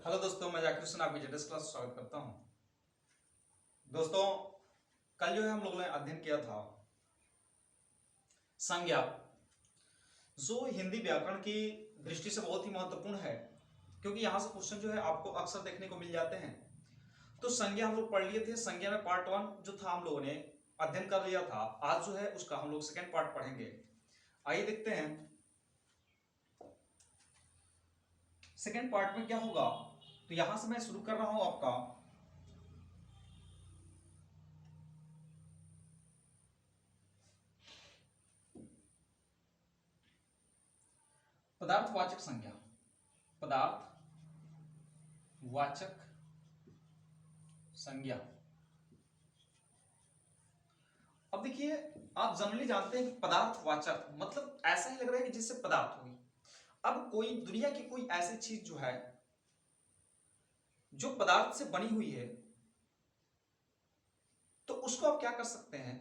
Hello दोस्तों, मैं जाकिर हुसैन आपकी जेडएस क्लास स्वागत करता हूं। दोस्तों, कल जो है हम लोगों ने अध्ययन किया था संज्ञा, जो हिंदी व्याकरण की दृष्टि से बहुत ही महत्वपूर्ण है, क्योंकि यहां से क्वेश्चन जो है आपको अक्सर देखने को मिल जाते हैं। तो संज्ञा हम लोग पढ़ लिए थे। संज्ञा में पार्ट 1 जो था हम लोगों ने अध्ययन कर लिया था। आज जो है उसका हम लोग सेकेंड पार्ट पढ़ेंगे। आइए देखते हैं सेकेंड पार्ट में क्या होगा। तो यहां से मैं शुरू कर रहा हूं आपका पदार्थवाचक संज्ञा। पदार्थवाचक संज्ञा। अब देखिए, आप जनरली जानते हैं कि पदार्थवाचक मतलब ऐसा ही लग रहा है कि जिससे पदार्थ हुई। अब कोई दुनिया की कोई ऐसी चीज जो है जो पदार्थ से बनी हुई है, तो उसको आप क्या कर सकते हैं,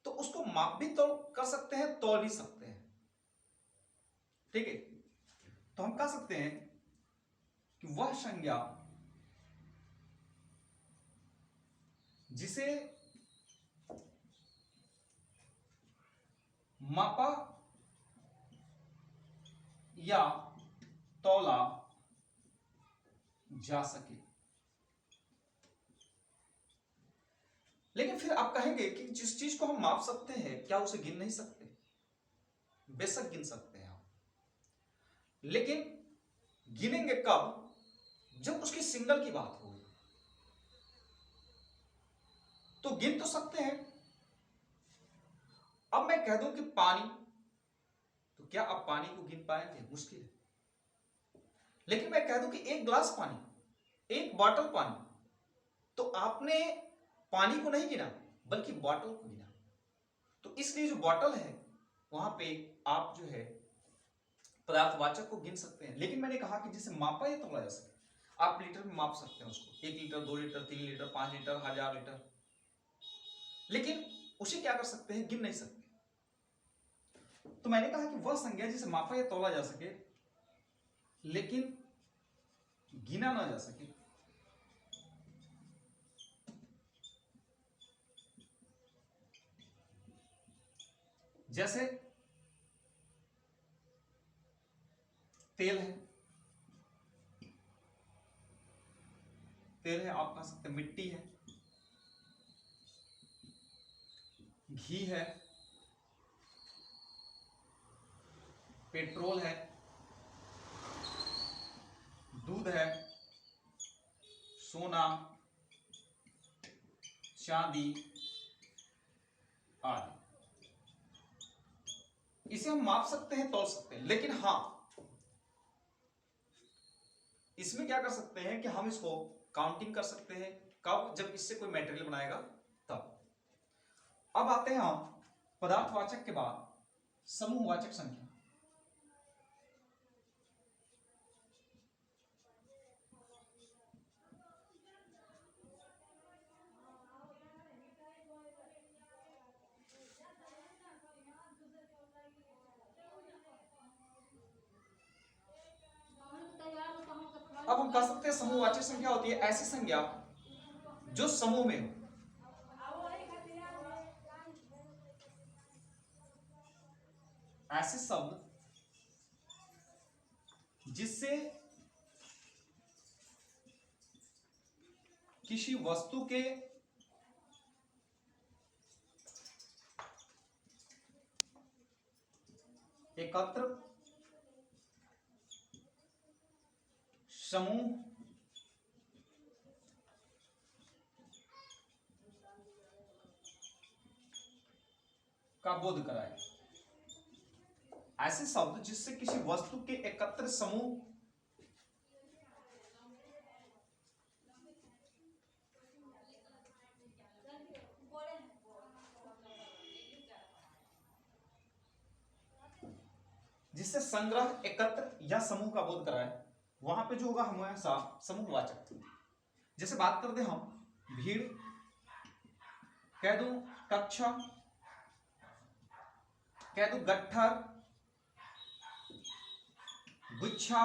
तो उसको माप भी तो कर सकते हैं, तोल भी सकते हैं। ठीक है, तो हम कह सकते हैं कि वह संज्ञा जिसे मापा या तौला जा सके। लेकिन फिर आप कहेंगे कि जिस चीज को हम माप सकते हैं, क्या उसे गिन नहीं सकते? बेशक गिन सकते हैं हम, लेकिन गिनेंगे कब? जब उसकी सिंगल की बात होगी तो गिन तो सकते हैं। अब मैं कह दूं कि पानी, तो क्या आप पानी को गिन पाएंगे? मुश्किल है। लेकिन मैं कह दूं कि एक गिलास पानी, एक बॉटल पानी, तो आपने पानी को नहीं गिना बल्कि बॉटल को गिना। तो इसलिए जो बॉटल है वहां पे आप जो है पदार्थवाचक को गिन सकते हैं। लेकिन मैंने कहा कि जिसे मापा या तोला जा सके। आप लीटर में माप सकते हैं उसको, 1 litre, 2 litre, 3 litre, 5 litre, 1000 litre, लेकिन उसे क्या कर सकते हैं? गिन नहीं सकते। तो मैंने कहा कि वह संज्ञा जिसे मापा या तोला जा सके लेकिन गिना ना जा सके, जैसे तेल है, आप कह सकते हैं मिट्टी है, घी है, पेट्रोल है, दूध है, सोना, चांदी आदि। इसे हम माप सकते हैं, तोल सकते हैं, लेकिन हां, इसमें क्या कर सकते हैं कि हम इसको काउंटिंग कर सकते हैं। कब? जब इससे कोई मटेरियल बनाएगा तब। अब आते हैं हम पदार्थवाचक के बाद समूहवाचक संख्या। अब हम कह सकते हैं समूहवाचक संख्या होती है ऐसी संख्या जो समूह में हो। ऐसे शब्द जिससे किसी वस्तु के एकत्र समूह का बोध कराए। ऐसे शब्द जिससे किसी वस्तु के एकत्र समूह जिससे संग्रह, एकत्र या समूह का बोध कराए, वहां पे जो होगा हमेशा समूहवाचक। जैसे बात करते हम भीड़, कह दूं कक्षा, कह दूं गट्ठर, गुच्छा,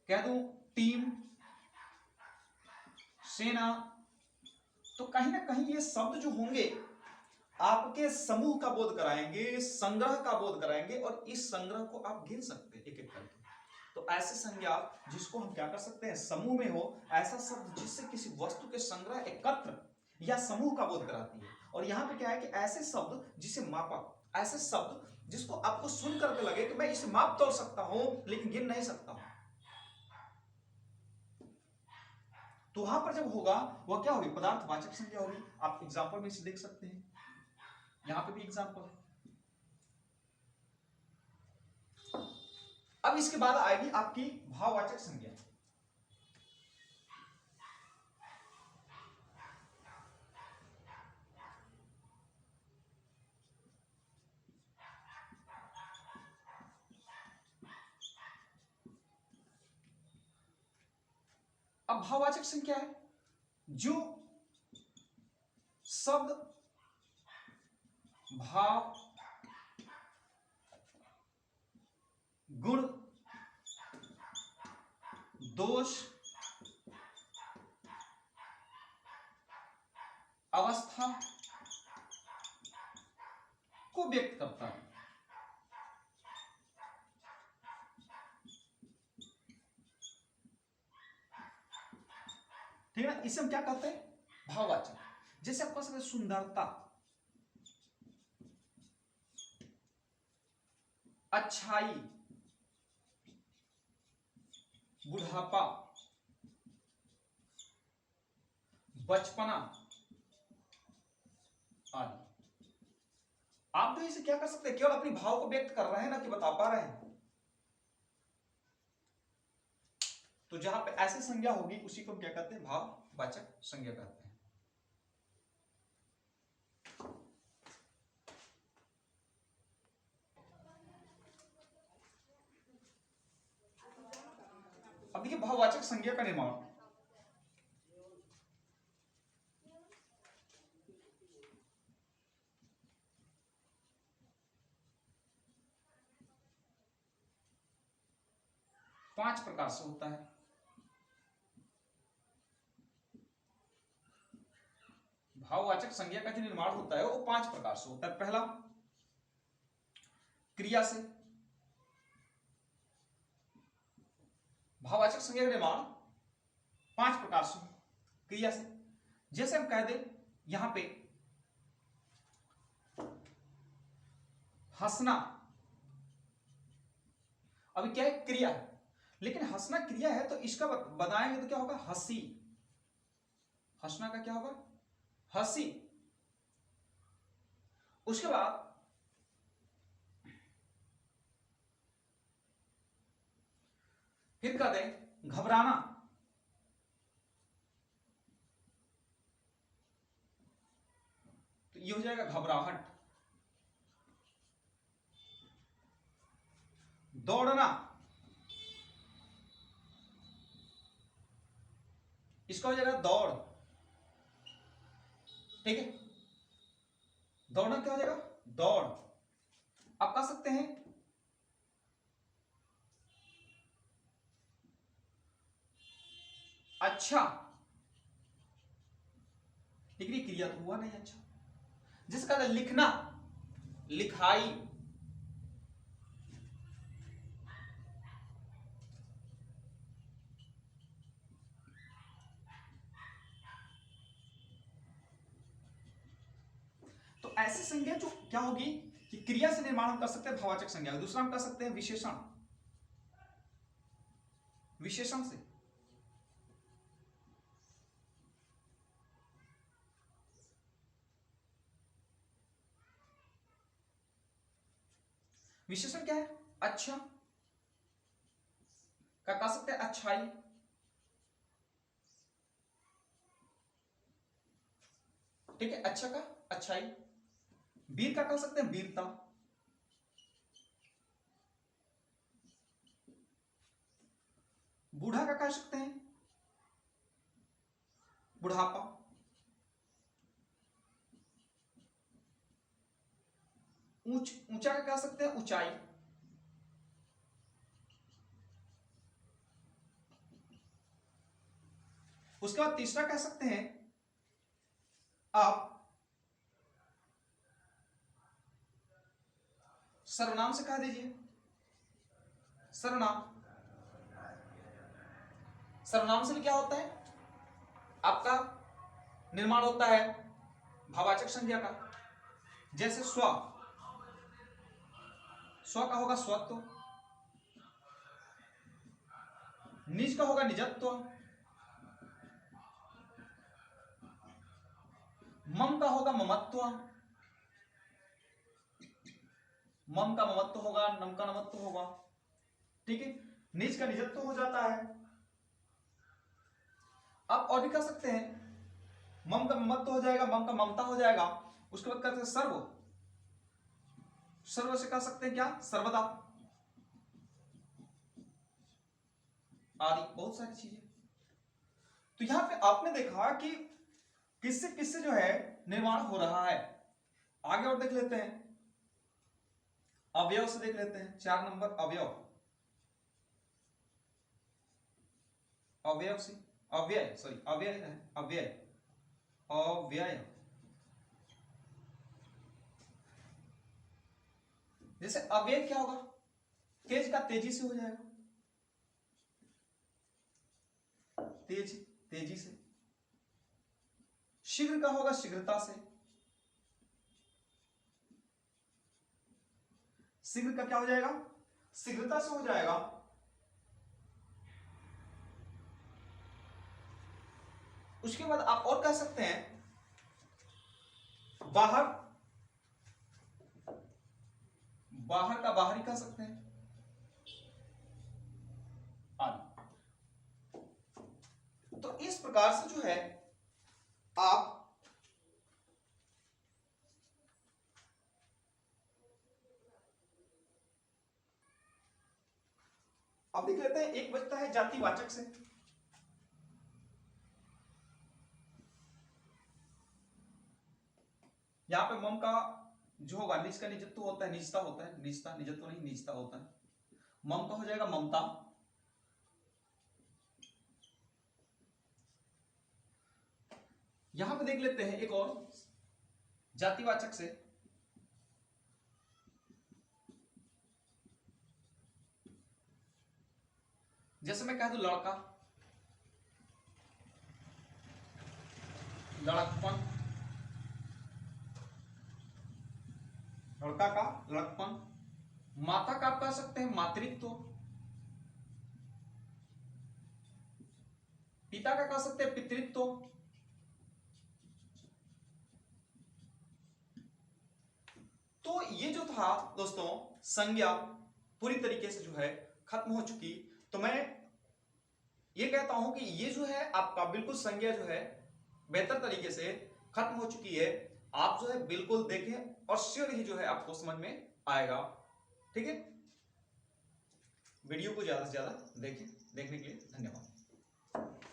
कह दूं टीम, सेना, तो कहीं ना कहीं ये शब्द जो होंगे आपके समूह का बोध कराएंगे, संग्रह का बोध कराएंगे, और इस संग्रह को आप गिन सकते हैं एक एक करके। तो ऐसे संज्ञा जिसको हम क्या कर सकते हैं, समूह में हो ऐसा शब्द जिससे किसी वस्तु के संग्रह, एकत्र या समूह का बोध कराती है। और यहां पे क्या है कि ऐसे शब्द जिसे मापा, ऐसे शब्द जिसको आपको सुन करके लगे कि मैं इसे माप तोल सकता हूं लेकिन गिन नहीं सकता हूं, तो वहां पर जब होगा वह क्या होगी, पदार्थवाचक संज्ञा होगी। आप एग्जांपल में इसे देख सकते हैं, यहां पे भी एग्जांपल है। अब इसके बाद आएगी आपकी भाववाचक संज्ञा। अब भाववाचक संज्ञा है जो शब्द भाव, गुण, दोष, अवस्था को व्यक्त करता है। ठीक है ना, इसे हम क्या कहते हैं, भाववाचक। जैसे आप कह सकते हैं सुंदरता, अच्छाई, बुढ़ापा, बचपना आदि। आप तो इसे क्या कर सकते हैं, केवल अपनी भाव को व्यक्त कर रहे हैं ना कि बता पा रहे हैं। तो जहां पे ऐसी संज्ञा होगी उसी को हम क्या कहते हैं, भाववाचक संज्ञा कहते हैं। अब देखिए भाववाचक संज्ञा का निर्माण 5 प्रकार से होता है। भाववाचक संज्ञा का जो निर्माण होता है वो 5 प्रकार से होता है। पहला, क्रिया से। भाववाचक संज्ञा का निर्माण 5 प्रकार से, क्रिया से। जैसे हम कह दें यहां पे हंसना, अभी क्या है, क्रिया है, लेकिन हंसना क्रिया है तो इसका बनाएंगे तो क्या होगा, हंसी। हंसना का क्या होगा, हंसी। उसके बाद फिर कह दें घबराना, तो ये हो जाएगा घबराहट। दौड़ना, इसका हो जाएगा दौड़। ठीक है, दौड़ना क्या हो जाएगा, दौड़। आप कह सकते हैं अच्छा, लेकिन ये क्रिया तो हुआ नहीं अच्छा। जिसका लिखना, लिखाई। तो ऐसी संज्ञा जो क्या होगी कि क्रिया से निर्माण हम कर सकते हैं भाववाचक संज्ञा। दूसरा हम कर सकते हैं विशेषण, विशेषण से। विशेषण क्या है, अच्छा का कह सकते हैं अच्छाई, ठीक है, अच्छा का अच्छाई। वीर का कह सकते हैं वीरता। बूढ़ा का कह सकते हैं बुढ़ापा। ऊंचा का कह सकते हैं ऊंचाई। उसके बाद तीसरा कह सकते हैं आप सर्वनाम से कह दीजिए। सर्वनाम, सर्वनाम से भी क्या होता है, आपका निर्माण होता है भाववाचक संज्ञा का। जैसे स्व, स्व का होगा स्वत्व, निज का होगा निजत्व, मम का होगा ममत्व, मम का ममत्व होगा, नम का नमत्व होगा। ठीक है, निज का निजत्व हो जाता है। आप और भी कर सकते हैं, मम का ममत्व हो जाएगा, मम का ममता हो जाएगा। उसके बाद कहते हैं सर्व, सर्व से कह सकते हैं क्या, सर्वदा आदि, बहुत सारी चीजें। तो यहां पे आपने देखा कि किससे किससे जो है निर्माण हो रहा है। आगे और देख लेते हैं, अवयव से देख लेते हैं। 4 नंबर अवयव, अवयव से, अव्यय, सॉरी अव्यय है, अव्यय, अव्यय। जैसे अव्यय क्या होगा, तेज का तेजी से हो जाएगा, तेज तेजी से। शीघ्र का होगा शीघ्रता से, शीघ्र का क्या हो जाएगा, शीघ्रता से हो जाएगा। उसके बाद आप और कह सकते हैं बाहर, बाहर का बाहरी कह सकते हैं आदि। तो इस प्रकार से जो है आप अब देख लेते हैं। एक बचता है जातिवाचक से। यहां पे मम का जो होगा, निज का निजत्व होता है, निजता होता है, निजता, निजत्व नहीं निजता होता है। मम का हो जाएगा ममता, यहां पे देख लेते हैं एक और जातिवाचक से। जैसे मैं कह दूं लड़का, लड़कपन, लड़का का लड़कपन। माता का आप कह सकते हैं मातृत्व, पिता का कह सकते हैं पितृत्व, तो ये जो था दोस्तों संज्ञा पूरी तरीके से जो है खत्म हो चुकी। तो मैं ये कहता हूं कि ये जो है आपका बिल्कुल संज्ञा जो है बेहतर तरीके से खत्म हो चुकी है। आप जो है बिल्कुल देखें और श्योर ही जो है आपको समझ में आएगा। ठीक है, वीडियो को ज्यादा से ज्यादा देखें। देखने के लिए धन्यवाद।